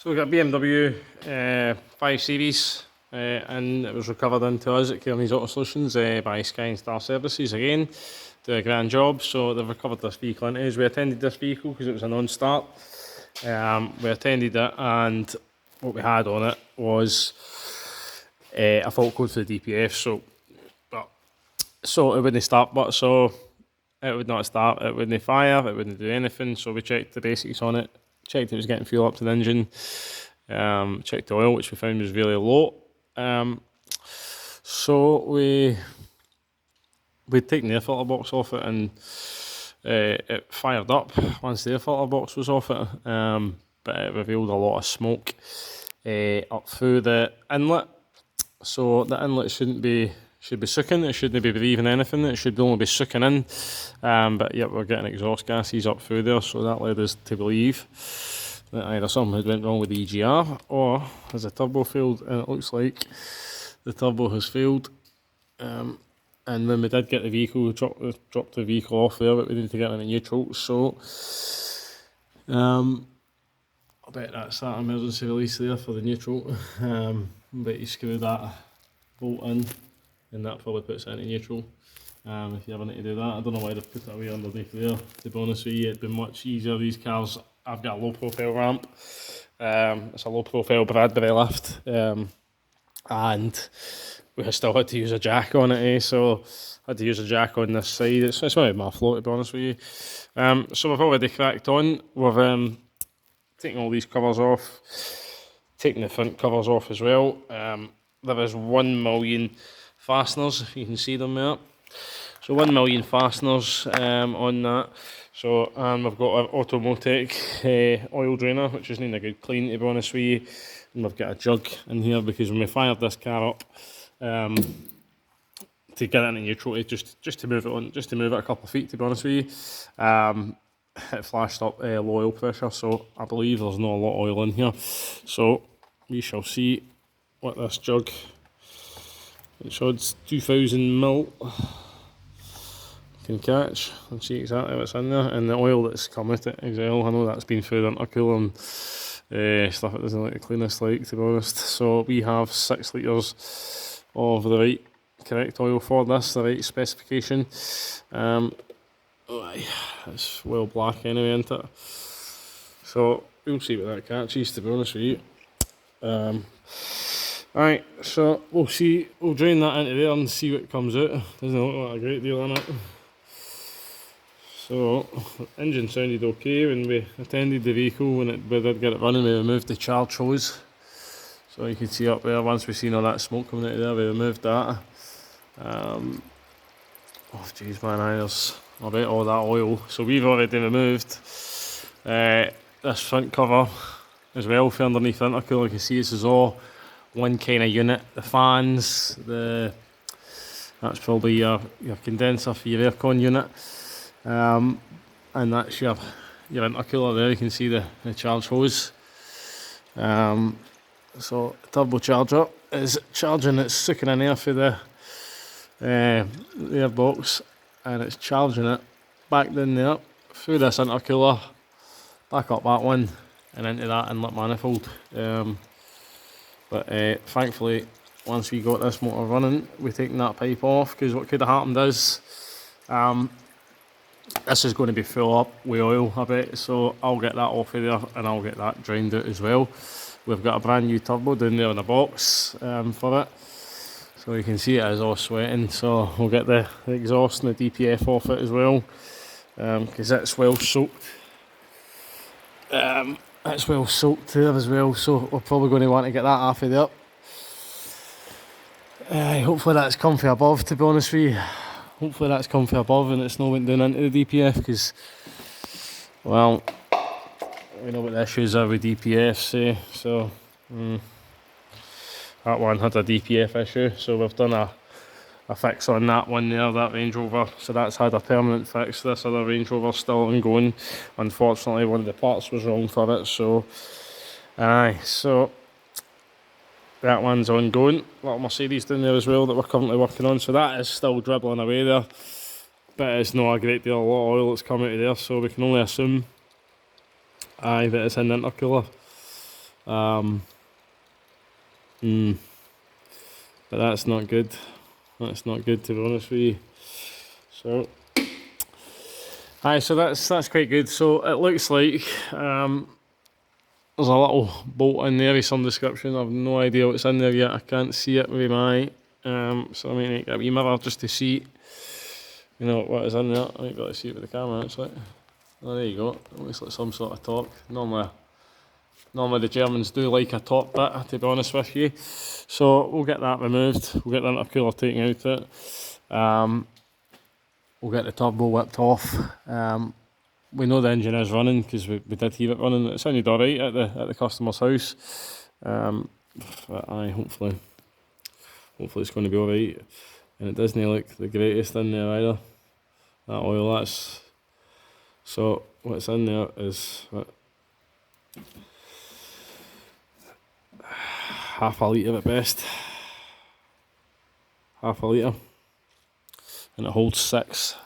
So we got a BMW 5 Series and it was recovered into us at Kearney's Auto Solutions by Sky and Star Services again. Did a grand job, so they've recovered this vehicle into us. We attended this vehicle because it was a non-start. We attended it, and what we had on it was a fault code for the DPF, so it wouldn't start, but so it would not start, it wouldn't fire, it wouldn't do anything. So we checked the basics on it, checked it was getting fuel up to the engine, checked the oil, which we found was really low. So we'd taken the air filter box off it, and it fired up once the air filter box was off it, but it revealed a lot of smoke up through the inlet. So the inlet should be sucking, it shouldn't be breathing anything, it should only be sucking in, but yet we're getting exhaust gases up through there, so that led us to believe that either something had went wrong with the EGR, or has the turbo failed, and it looks like the turbo has failed. And when we did get the vehicle, we dropped the vehicle off there, but we needed to get it in neutral, so I bet that's that emergency release there for the neutral. But you screw that bolt in, and that probably puts it into neutral. If you ever need to do that, I don't know why they've put it away underneath there. To be honest with you, it'd been much easier. These cars, I've got a low profile ramp. It's a low profile Bradbury lift, and we still had to use a jack on it, so I had to use a jack on this side. It's maybe my floor, to be honest with you. So we've already cracked on. We've taken all these covers off, taking the front covers off as well. There is 1 million fasteners, if you can see them there. So 1 million fasteners on that. So, and we've got our Automotec oil drainer, which is needing a good clean, to be honest with you. And we've got a jug in here because when we fired this car up, to get it into neutral, just to move it on, just to move it a couple of feet, to be honest with you, it flashed up low oil pressure, so I believe there's not a lot of oil in here. So we shall see what this jug, it shows 2000 mil, can catch and see exactly what's in there, and the oil that's come with it as well. I know that's been through the intercooler and stuff it doesn't like the cleanest, like, to be honest. So we have 6 litres of the right correct oil for this, the right specification. It's well black anyway, isn't it? So we'll see what that catches, to be honest with you. Alright, so we'll drain that into there and see what comes out. Doesn't look like a great deal in it. So the engine sounded okay when we attended the vehicle. When we did get it running, we removed the charge hose. So you can see up there, once we seen all that smoke coming out of there, we removed that. Oh jeez man, there's I bet all that oil. So we've already removed this front cover as well for underneath the intercooler. You can see this is all one kind of unit. The fans, that's probably your condenser for your aircon unit, and that's your intercooler there. You can see the charge hose. So the turbocharger is charging, it's sucking in air for the airbox, and it's charging it back down there through this intercooler, back up that one, and into that inlet manifold. But thankfully, once we got this motor running, we've taken that pipe off, because what could have happened is this is going to be full up with oil, I bet. So I'll get that off of there, and I'll get that drained out as well. We've got a brand new turbo down there in the box for it, so you can see it is all sweating. So we'll get the exhaust and the DPF off it as well, because it's well soaked. It's well soaked there as well, so we're probably going to want to get that off of there. Hopefully that's comfy above, to be honest with you. Hopefully that's comfy above and it's not went down into the DPF, because, well, we know what the issues are with DPFs, so that one had a DPF issue, so we've done a fix on that one there, that Range Rover, so that's had a permanent fix. This other Range Rover's still ongoing. Unfortunately, one of the parts was wrong for it, so so that one's ongoing. Little Mercedes down there as well that we're currently working on, so that is still dribbling away there, but it's not a great deal, a lot of oil that's come out of there, so we can only assume that it's in the intercooler. But that's not good. That's not good, to be honest with you. So, so that's quite good. So it looks like there's a little bolt in there of some description. I've no idea what's in there yet. I can't see it with my eye. So I might make a wee mirror just to see, you know, what is in there. I might be able to see it with the camera actually. Oh, there you go. It looks like some sort of top. Normally the Germans do like a top bit, to be honest with you. So we'll get that removed. We'll get the intercooler taken out of it. We'll get the turbo whipped off. We know the engine is running because we did hear it running. It sounded alright at the customer's house. But hopefully it's going to be alright. And it doesn't look the greatest in there either. That oil, that's... So what's in there is half a litre at best. Half a litre. And it holds 6.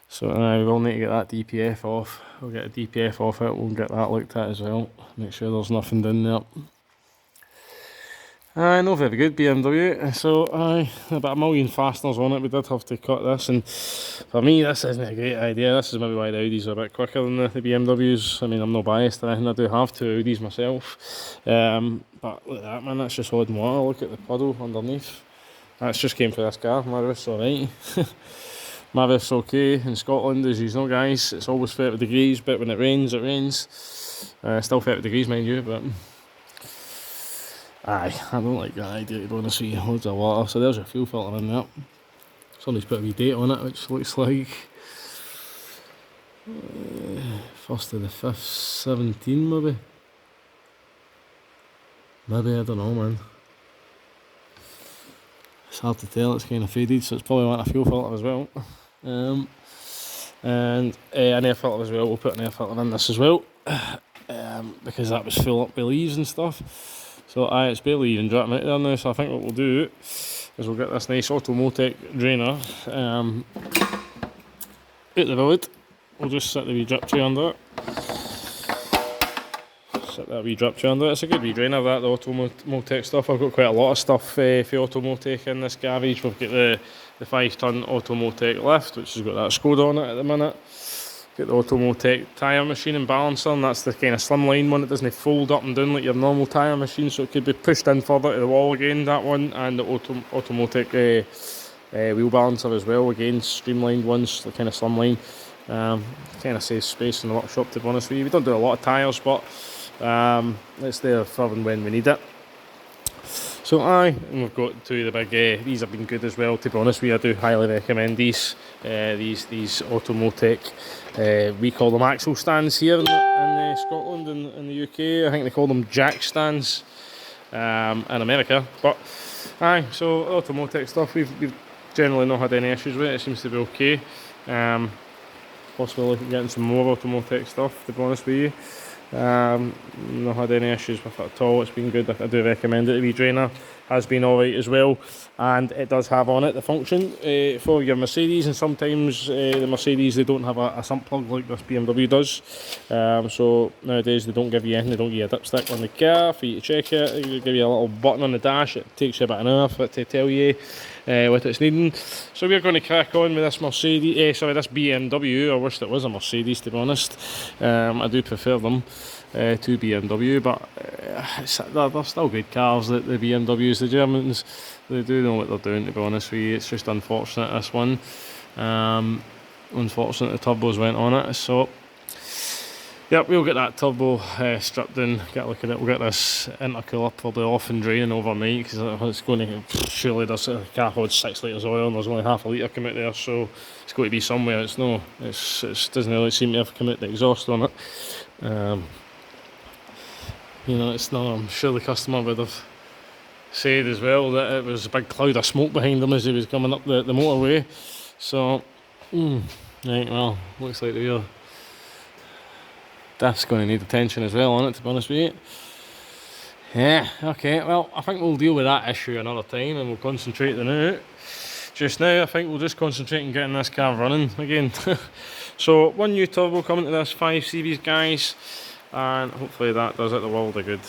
So we will need to get that DPF off. We'll get a DPF off it, we'll get that looked at as well. Make sure there's nothing down there. No, very good BMW. So about 1 million fasteners on it. We did have to cut this, and for me this isn't a great idea. This is maybe why the Audis are a bit quicker than the BMWs. I mean, I'm not biased or anything, I do have 2 Audis myself. But look at that, man, that's just holding water. Look at the puddle underneath. That's just came for this car. My roof's alright. My roof's okay. In Scotland, as you know guys, it's always 30 degrees, but when it rains, it rains. Still 30 degrees mind you, but I don't like that idea, to be honest with you. Loads of water. So there's a fuel filter in there. Somebody's put a wee date on it, which looks like 1st of the 5th, 17 maybe. Maybe, I don't know, man. It's hard to tell, it's kind of faded, so it's probably want a fuel filter as well. And an air filter as well. We'll put an air filter in this as well, because that was full up with leaves and stuff. So it's barely even dropping out there now, so I think what we'll do is we'll get this nice Automotec drainer out the billet. We'll just set the wee drip tray under it. Set that wee drip tray under it. It's a good wee drainer, that, the Automotec stuff. I've got quite a lot of stuff for Automotec in this garage. We've got the 5-ton Automotec lift, which has got that Skoda on it at the minute. Got the Automotec tyre machine and balancer, and that's the kind of slimline one. It doesn't fold up and down like your normal tyre machine, so it could be pushed in further to the wall again, that one. And the Automotec wheel balancer as well, again, streamlined ones, the kind of slimline. Kind of saves space in the workshop, to be honest with you. We don't do a lot of tyres, but it's there for when we need it. So and we've got 2 of the big, these have been good as well, to be honest with you. I do highly recommend these Automotec, we call them axle stands here in Scotland and in the UK. I think they call them jack stands in America. But so Automotec stuff, we've generally not had any issues with it. It seems to be okay. Possibly looking at getting some more Automotec stuff, to be honest with you. Not had any issues with it at all. It's been good. I do recommend it. The wee drainer has been alright as well, and it does have on it the function for your Mercedes, and sometimes the Mercedes, they don't have a sump plug like this BMW does. So nowadays they don't give you anything. They don't give you a dipstick on the car for you to check it. They give you a little button on the dash. It takes you about an hour for it to tell you what it's needing. So we're going to crack on with this this BMW. I wish it was a Mercedes, to be honest. I do prefer them to BMW, but they're still good cars, the BMWs. The Germans, they do know what they're doing, to be honest with you. It's just unfortunate, this one. Unfortunate the turbos went on it. So yep, we'll get that turbo stripped in, get a look at it. We'll get this intercooler probably off and draining overnight, because it's going to, surely the car holds 6 litres of oil and there's only half a litre come out there, so it's going to be somewhere. It doesn't really seem to have come out the exhaust on it. You know, it's not, I'm sure the customer would have said as well that it was a big cloud of smoke behind him as he was coming up the motorway. So, right, well, looks like the rear that's going to need attention as well on it, to be honest with you. Yeah, okay, well, I think we'll deal with that issue another time, and we'll concentrate on it. Just now, I think we'll just concentrate on getting this car running again. So, 1 new turbo coming to this 5 Series, guys. and hopefully that does it the world of good.